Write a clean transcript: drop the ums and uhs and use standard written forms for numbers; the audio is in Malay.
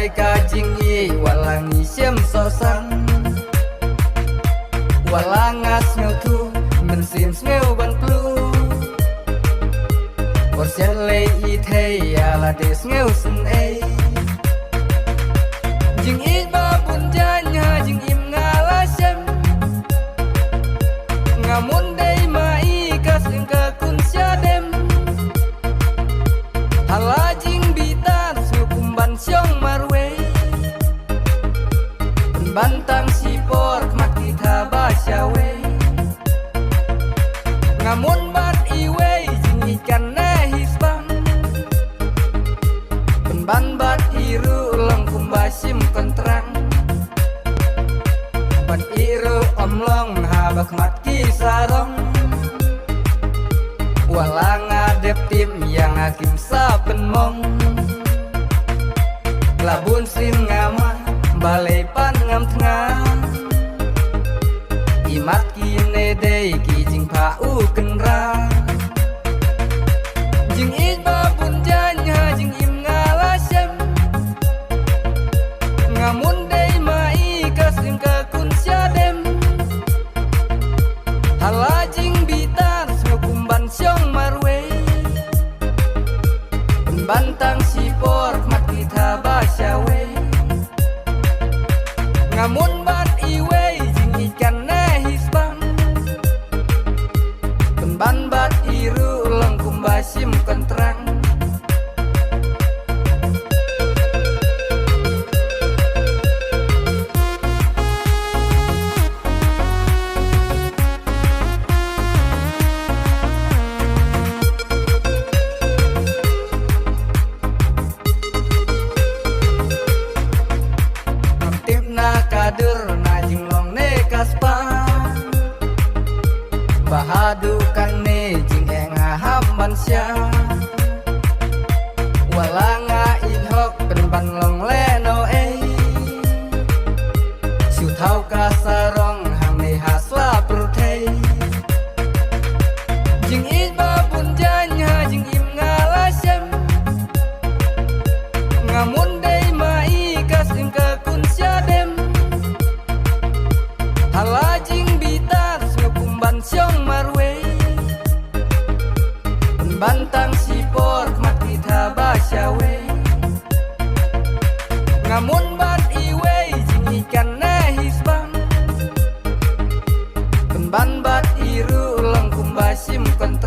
Balai kajing i walangi siem sosan Walangas ngeu tu mensim ngeu ban plu Porsiale i thei ala des ngeu sun ei Jing i ba bun janya jing im ngala sem Ngamun dei mai kas ka kun sia dem Hala jing bitar su kumban siong marwe Bantang sipor maki thaba syawe Ngamun bat iwe jing ikan nahisbang Ban bat iru long kumbasim kontrang Ban iru omlong habak matki sarong Walang adep tim yang hakim sapen mong Labun sim ngama balai pan ngam tengah Imat kine dey ki jing pa u kenra Jing iba pun janya jing im ngala sem Ngamun dey mai kasim ka kun syadem Hala jing bitar kumban siong marwe Bantang sipor mati thaba syawe Ngamun bat iwe jing ikan nahisbang Ban bat iru long kumbasim kontrang Kader na jinglong ne kaspa Bahadu kan ne jing enga hamban sya Walanga inhok penban long leno ei Su thau ka sarong hang ne hasla prutei Jing iba pun janya jing im ngala sem Ngamun dei mai kasim ka kun syadem Hala jing bitar kumban siong marwe Bantang sipor mati thaba syawe Ngamun bat iwe jing ikan nahisbang Ban bat iru long kumbasim kontrang